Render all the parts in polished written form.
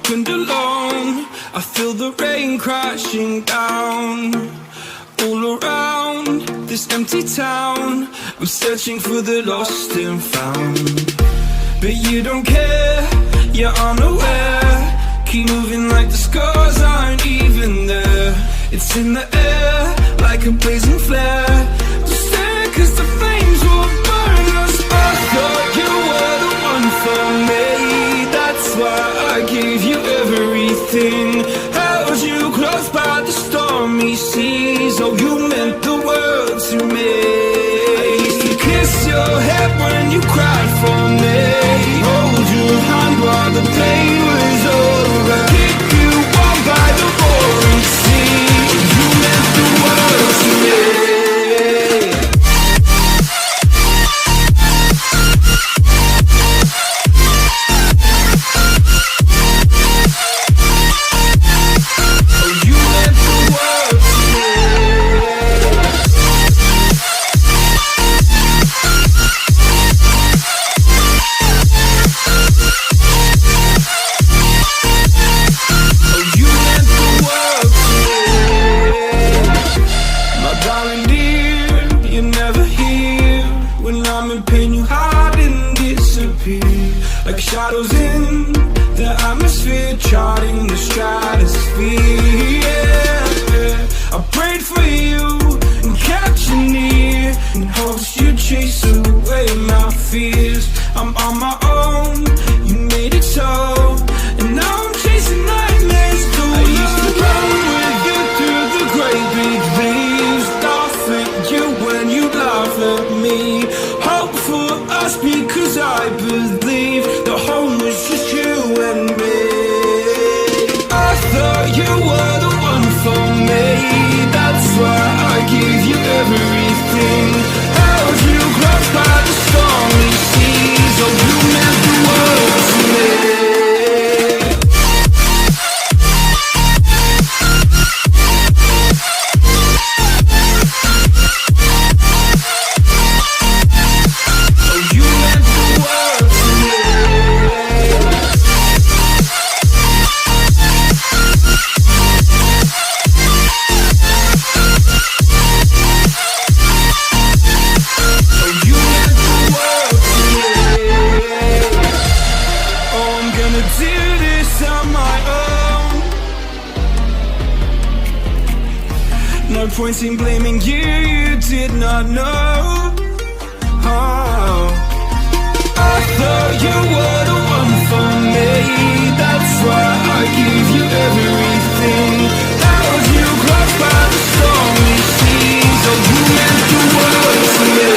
broken and alone. I feel the rain crashing down all around this empty town. I'm searching for the lost and found, but you don't care, you're unaware. Keep moving like the scars aren't even there. It's in the air like a blazing flare. Just stare, cause the flames will burn us. I thought you were the one for me, that's why I gave you everything. Held you close by the stormy seas. Oh, you meant the world to me. I used to kiss your head when you cried for me, hold your hand while the pain was over, keep you warm by the roaring sea. You meant the world to me. Like shadows in the atmosphere, charting the stratosphere. Yeah. I prayed for you and kept you near, in hopes you'd chase away my fears. I'm on my own, you made it so, and now I'm chasing nightmares too. I used to run with you through the great big leaves, laugh at you when you laugh at me. Hope for us because I believe the home was just you and me. I thought you were the one for me, that's why I gave you everything. Held you close by the stormy seas. Oh, you meant the world to me. No point in blaming you, you did not know. Oh. I thought you were the one for me, that's why I gave you everything. Held you close by the stormy seas. Oh, you meant the world to me.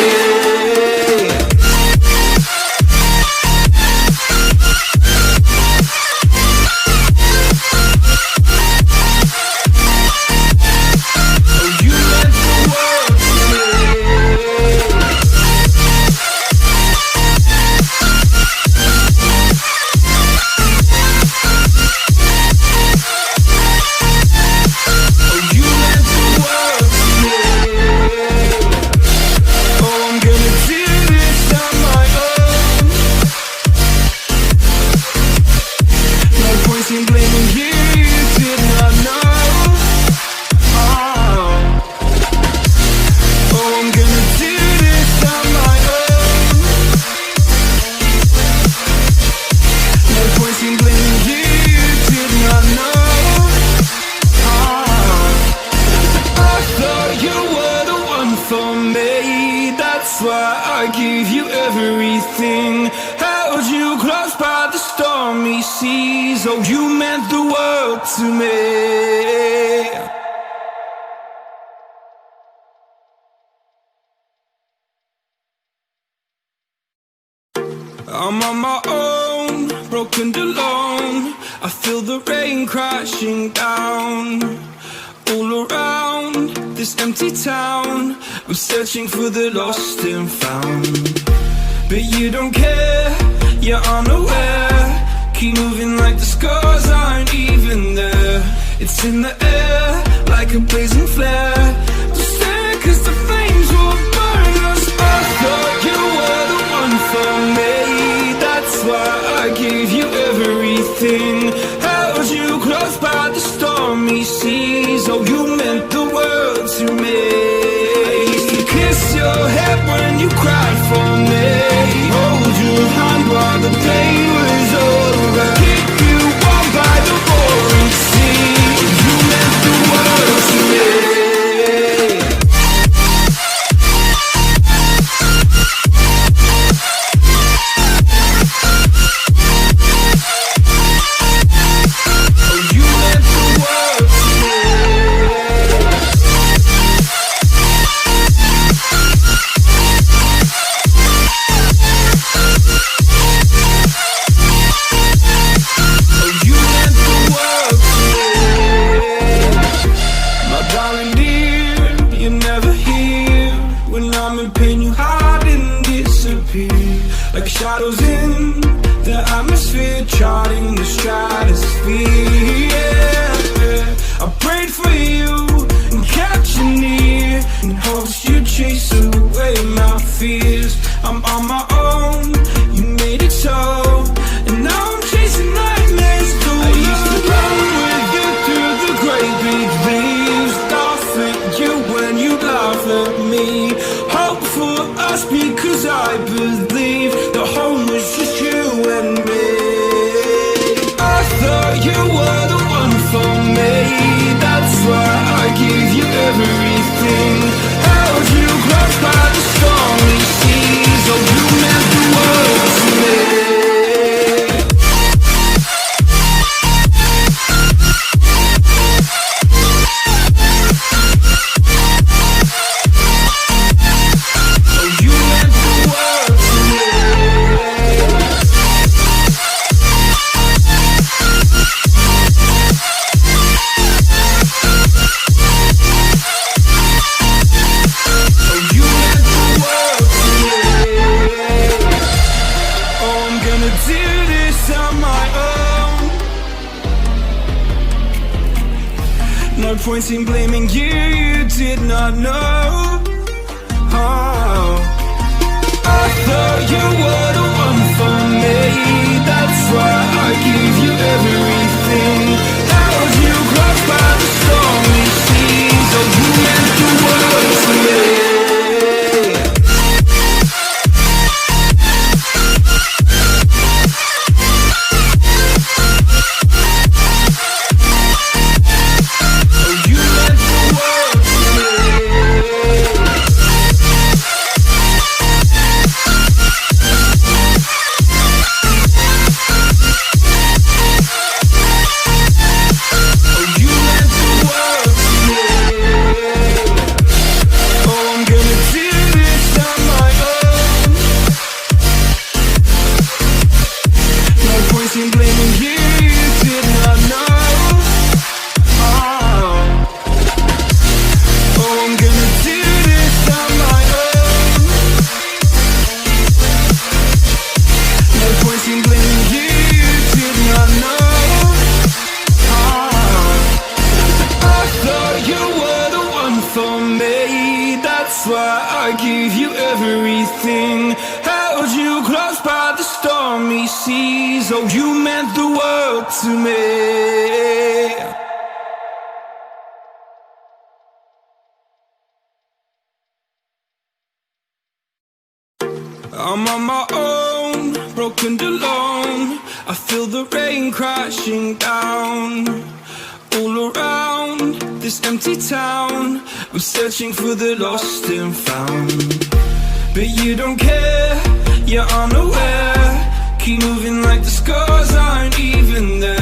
I gave you everything, held you close by the stormy seas. Oh, you meant the world to me. I'm on my own, broken and alone. I feel the rain crashing down all around this empty town. I'm searching for the lost and found, but you don't care, you're unaware. Keep moving like the scars aren't even there. It's in the air like a blazing flare. Just stare, cause the flames will burn us. I thought you were the one for me, that's why I gave you everything. seas. Oh, you meant the world to me. I used to kiss your head when you cried for me, hold your hand while the pain was over, keep you warm by the roaring sea. You meant the world to me. Like shadows in the atmosphere, charting the stratosphere. Yeah. I prayed for you and kept you near, in hopes you'd chase away my fears. I'm on my own, you made it so, and now I'm chasing nightmares too. I used to run with you through the great big leaves, laugh at you when you laugh at me, hope for us because I believe the home was just you and me. I thought you were the one for me, that's why I gave you everything, held you close by the stormy seas. Oh, you meant the world to me. No point in blaming you, you did not know. Oh, I thought you were the one for me, that's why I gave you everything, held you close by the stormy seas. Oh, you meant the world to me. I gave you everything, held you close by the stormy seas. Oh, you meant the world to me. I'm on my own, broken and alone. I feel the rain crashing down all around this empty town. I'm searching for the lost and found, but you don't care, you're unaware. Keep moving like the scars aren't even there.